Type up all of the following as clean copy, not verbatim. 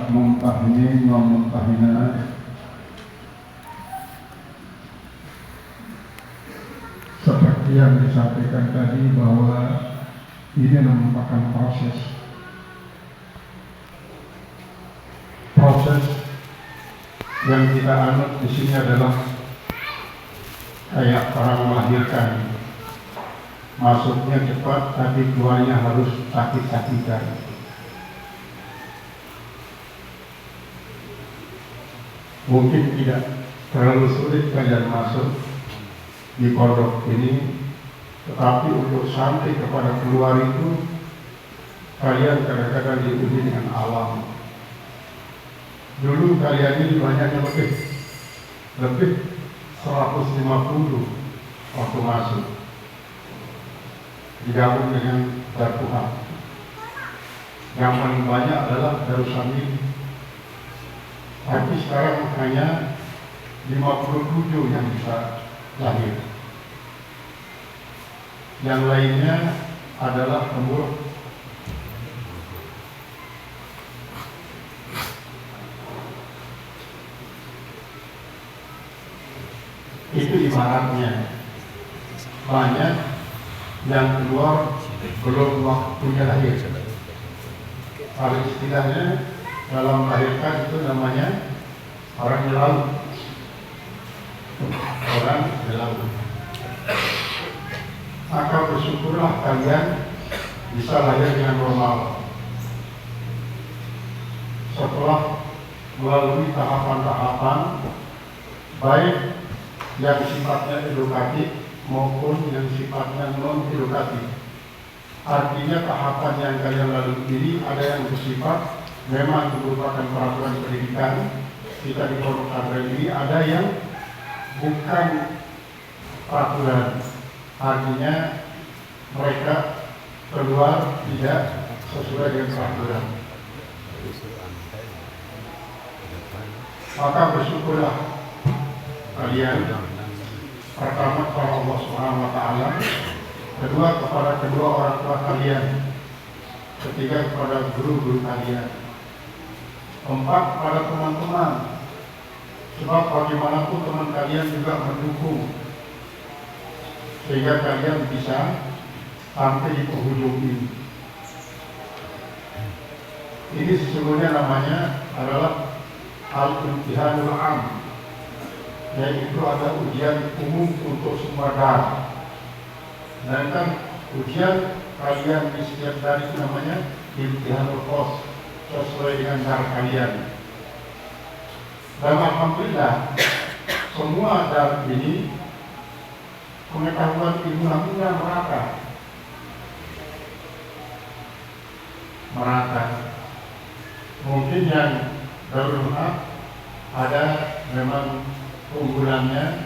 mumtahinin wa mumtahinat. Seperti yang disampaikan tadi bahwa ini merupakan proses yang kita anut di sini adalah kayak orang melahirkan, masuknya cepat tapi keluarnya harus sakit-sakitan. Mungkin tidak terlalu sulit kalian masuk di pondok ini, tetapi untuk sampai kepada keluar itu kalian kadang-kadang diuji dengan alam. Dulu kalian ini banyaknya lebih 150 waktu masuk, digabung dengan Dartuhan. Yang paling banyak adalah Darussalim, tapi sekarang hanya 57 yang bisa lahir. Yang lainnya adalah pemburuh. Itu ibaratnya banyak yang keluar belum waktunya lahir. Kalau istilahnya dalam melahirkan itu namanya orang laut. Orang laut. Maka bersyukurlah kalian bisa lahir dengan normal setelah melalui tahapan-tahapan baik yang sifatnya edukatif maupun yang sifatnya non-edukatif. Artinya tahapan yang kalian lalui ini ada yang bersifat memang merupakan peraturan pendidikan kita di pondok pesantren ini, ada yang bukan peraturan. Artinya mereka keluar tidak sesuai dengan peraturan. Maka bersyukurlah kalian, pertama kepada Allah Subhanahu wa Ta'ala, kedua kepada kedua orang tua kalian, ketiga kepada guru-guru kalian, keempat kepada teman-teman, sebab bagaimanapun teman kalian juga mendukung sehingga kalian bisa sampai di penghujung ini. Ini sesungguhnya namanya adalah al-imtihanul am, yaitu ada ujian umum untuk semua dar. Dan kan ujian kalian di setiap dar itu namanya imtihanul khos, sesuai dengan dar kalian. Dan alhamdulillah semua dar ini pengetahuan ilmunya merata. Mungkin yang Darul Haq ada memang keunggulannya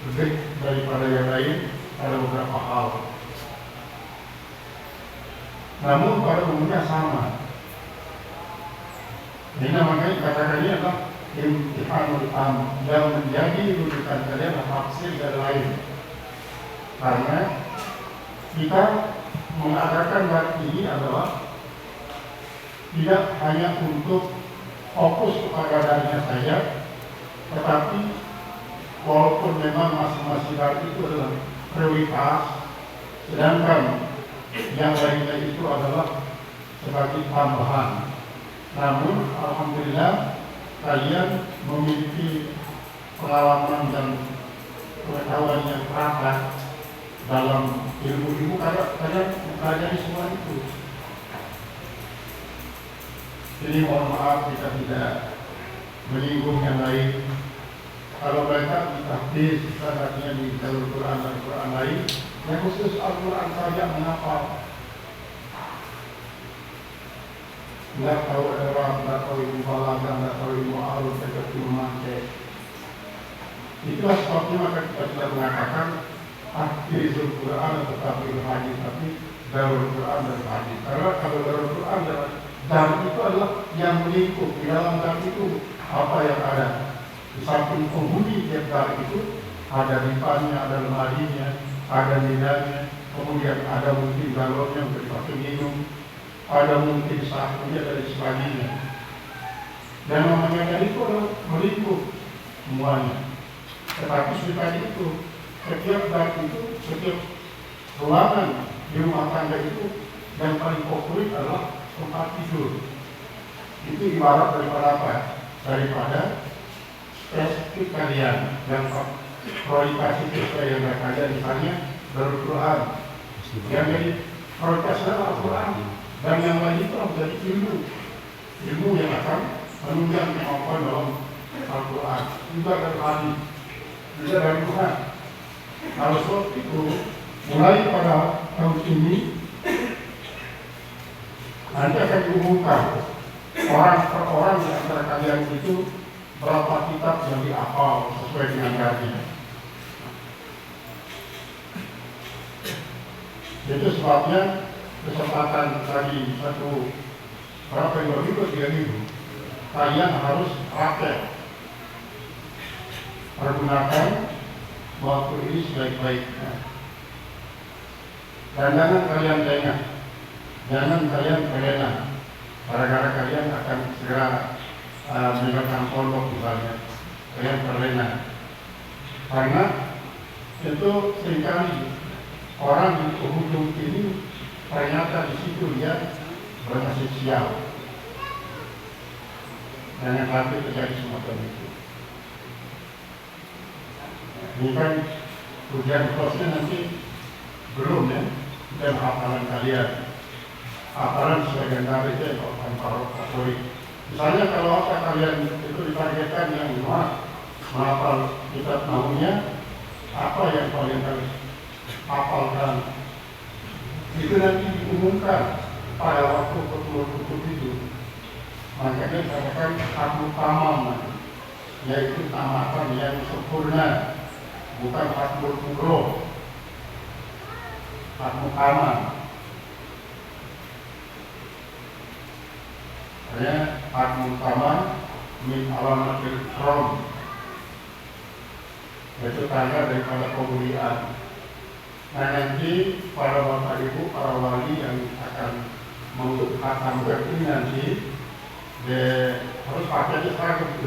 lebih daripada yang lain pada beberapa hal. Namun pada umumnya sama. Ini makanya katakannya adalah imtihanul am, yang menjadi rujukan kalian adalah tafsir dan lain. Karena kita mengadakan dar ini adalah tidak hanya untuk fokus kepada darnya saja, tetapi walaupun memang masing-masing dar itu adalah prioritas, sedangkan yang lainnya itu adalah sebagai tambahan. Namun alhamdulillah kalian memiliki pengalaman dan pengetahuan yang rata dalam ilmu karena kalian mempelajari semua itu. Jadi mohon maaf kita tidak menyinggung yang lain. Kalau mereka ditahfiz, artinya di jalur Quran dan Quran lain, yang khusus Al-Quran saja mengapa? Nggak tahu Arab, nggak tahu ilmu balaghah, nggak tahu ilmu arus, nggak tahu ilmu. Itulah sebabnya maka kita sudah mengatakan tahfizul Quran tetapi hadis, tapi darul Quran dan hadis. Karena kalau darul Quran dan itu adalah yang melingkup di dalam dar itu apa yang ada. Di samping penghuni tiap dar itu ada rifanya, ada lemarinya, ada nilainya, kemudian ada mungkin galonnya untuk dipakai minum. ada mungkin sakunya dan sebagainya. Dan namanya itu adalah melingkup semuanya. Tetapi seperti itu, setiap ruangan di rumah tangga itu yang paling favorit adalah tempat tidur. Itu ibarat daripada apa? Daripada spesifik kalian yang prioritas itu yang kalian misalnya Al-Quran. Yang jadi prioritasnya Al-Quran. Dan yang lain itu menjadi ilmu yang akan menunjang kemampuan dalam Al-Quran. Juga dari hadis, juga dari Quran. Kalau sebab itu mulai pada tahun ini nanti akan diumumkan orang per orang di antara kalian itu berapa kitab yang dihafal sesuai dengan gajinya. Itu sebabnya kesempatan tadi berapa yang begitu 3.000 kalian harus praktek pergunakan waktu ini sebaik-baiknya. Dan jangan kalian lengah, jangan kalian terlena, gara-gara kalian akan segera meninggalkan pondok misalnya, kalian terlena. Karena itu seringkali orang di penghujung ini ternyata di situ dia bernasib sial. Jangan sampai terjadi semacam itu. Ini kan ujian close-nya nanti belum ya, dan hafalan kalian. Hafalan sebagian dari itu yang kalau favorit. Misalnya kalau apa kalian itu ditargetkan yang menghafal kitab nahunya, apa yang kalian harus hafalkan? Itu nanti diumumkan pada waktu kutub itu. Makanya dikatakan hakmu tamam, yaitu tamatan yang sempurna, bukan hakmu kubro, hakmu tamam. Hanya hakmu tamam min alamatil ikram, yaitu tanda daripada kemuliaan. Nah nanti para bapak ibu, para wali yang akan menghatam ini nanti harus pakainya sekarang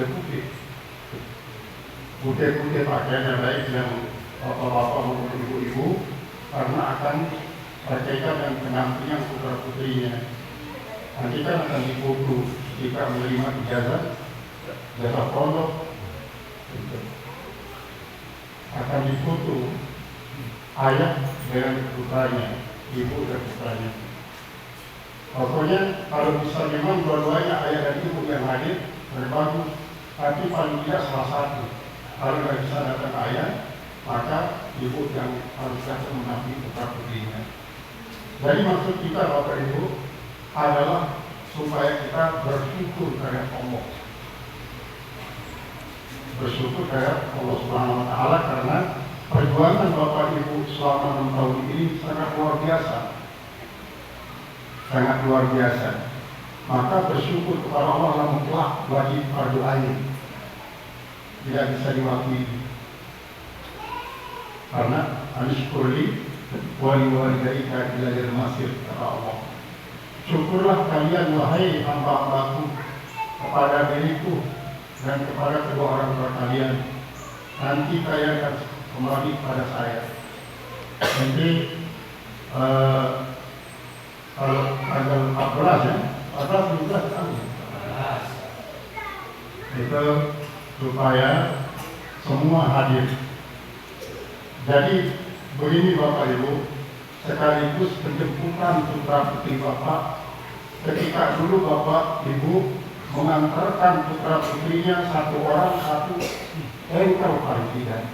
putih pakaian yang baik yang bapak-bapak maupun ibu-ibu, karena akan berkaitan dengan penampilan putra putrinya. Nanti kan akan difoto jika menerima jasa pondok, akan difoto ayah dengan putranya, ibu dan putranya. Pokoknya kalau bisa memang dua-duanya ayah dan ibu yang hadir berbagus, tapi paling tidak salah satu. Kalau tidak bisa datang ayah, maka ibu yang harus datang menampingi putra putrinya. Jadi maksud kita Bapak Ibu adalah supaya kita bersyukur kepada Allah. Bersyukur kepada Allah Subhanahu Wa Taala karena perjuangan Bapak Ibu selama 6 tahun ini sangat luar biasa. Sangat luar biasa. Maka bersyukur kepada Allah adalah mutlak wajib fardu ain. Tidak bisa diwakili. Karena aniskurli wali-walidaika ila al-masir, kata Allah. Syukurlah kalian wahai hamba-hambaku kepada diriku dan kepada kedua orang tua kalian. Nanti kalian akan kembali pada saya. Jadi kalau tanggal 14 ya, 14 tahun. Itu supaya semua hadir. Jadi begini Bapak Ibu, sekaligus penjemputan putra putri Bapak. Ketika dulu Bapak Ibu mengantarkan putra putrinya satu orang satu engkel paling tidak.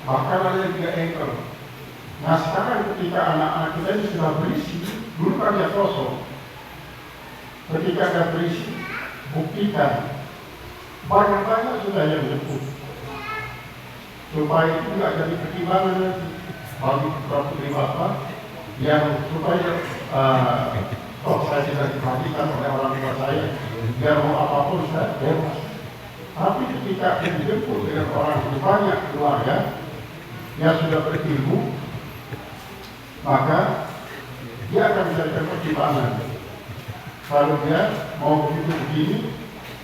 Bahkan ada yang 3 engkel. Nah sekarang ketika anak-anak kita ini sudah berisi, dulu kan dia kosong. Ketika ada berisi, buktikan banyak-banyak sudah yang jemput. Supaya itu tidak jadi pertimbangan nanti bagi putra putri Bapak yang supaya saya tidak diperhatikan oleh orang tua saya, biar mau apapun saya bebas. Tapi ketika dijemput dengan orang banyak keluarga yang sudah berilmu, maka dia akan mencarikan pertimbangan. Kalau dia mau begitu begini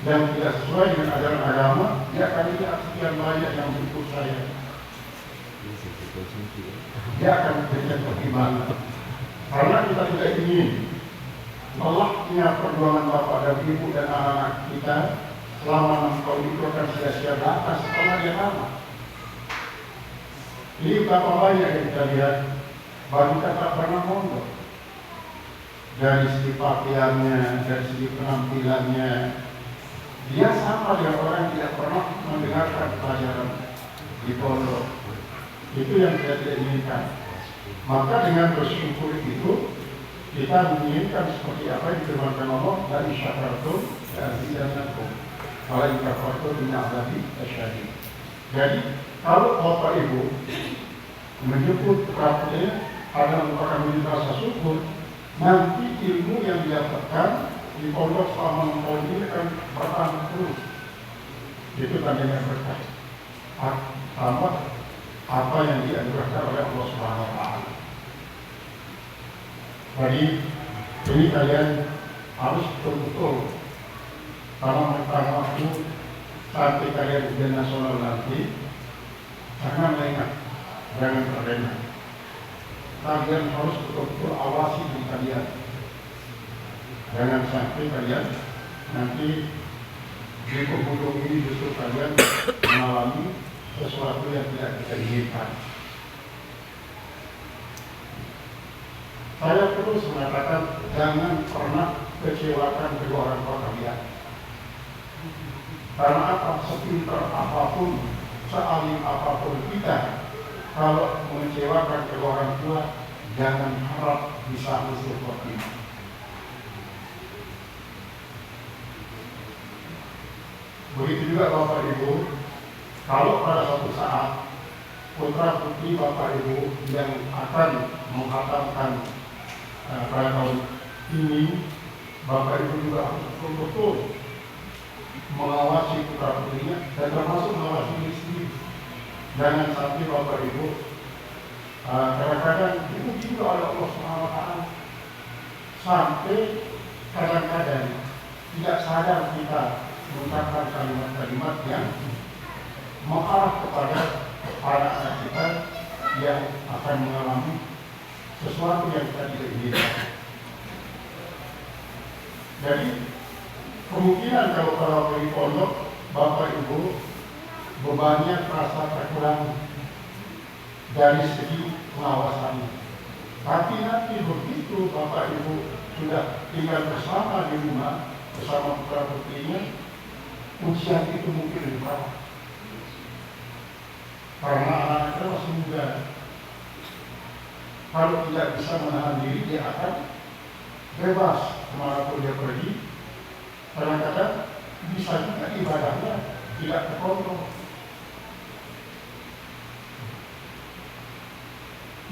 yang tidak sesuai dengan ajaran agama, dia akan lihat sekian banyak yang mengikut saya. Dia akan memberikan pertimbangan. Karena kita tidak ingin melahnya perjuangan Bapak dan Ibu dan anak-anak kita selama 6 tahun itu akan sia-sia belaka setelah dia lama. Ini berapa banyak yang kita lihat baru kita tak pernah mondok. Dari segi pakaiannya, dari segi penampilannya, dia sama dengan orang yang tidak pernah mendengarkan pelajaran di pondok. Itu yang kita tidak inginkan. Maka dengan bersyukur itu kita menginginkan seperti apa yang difirmankan Allah dari syakartum dan zidanakum. Kalau yang kafartum min azabi asyadid. Jadi kalau Bapak Ibu menyebut praktiknya adalah merupakan wujud rasa syukur, nanti ilmu yang didapatkan di pondok selama 6 tahun ini akan bertambah terus. Itu tandanya berkah. Tambah apa yang dianugerahkan oleh Allah Subhanahu wa Ta'ala. Jadi ini kalian harus betul-betul kalau tentang waktu sampai kalian ujian nasional nanti, jangan lengah, jangan terlena. Kalian harus betul-betul awasi diri kalian. Jangan sampai kalian nanti di penghujung ini justru kalian mengalami sesuatu yang tidak kita inginkan. Saya terus mengatakan jangan pernah kecewakan kedua orang tua kalian. Karena apa? Sepintar apapun, sealim apapun kita, kalau mengecewakan kedua orang tua, jangan harap bisa usul seperti ini. Begitu juga Bapak Ibu, kalau pada suatu saat putra putri Bapak Ibu yang akan menghatamkan pada tahun ini, Bapak Ibu juga harus betul-betul mengawasi putra putrinya dan termasuk mengawasi diri sendiri. Jangan sampai Bapak Ibu kadang-kadang diuji juga oleh Allah SWT sampai kadang-kadang tidak sadar kita mengucapkan kalimat-kalimat yang mengarah kepada anak-anak kita yang akan mengalami sesuatu yang kita tidak inginkan. Jadi kemungkinan kalau di pondok Bapak Ibu bebannya terasa terkurang dari segi pengawasannya. Tapi nanti begitu Bapak Ibu sudah tinggal bersama di rumah bersama putra putrinya, ujian itu mungkin lebih berat. Karena anak-anaknya masih muda. Kalau tidak bisa menahan diri, dia akan bebas kemanapun dia pergi. Kadang-kadang bisa juga ibadahnya tidak terkontrol.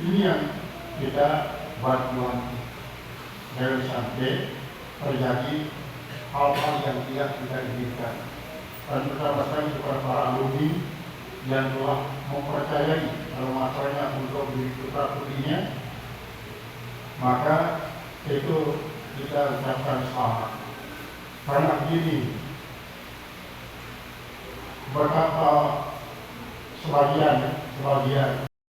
Ini yang kita bantuan jangan sampai terjadi hal-hal yang tidak kita inginkan. Dan pertama sekali kepada para alumni yang telah mempercayai masanya untuk diri putra putrinya, maka itu kita ucapkan selamat. Karena begini, berkata sebagian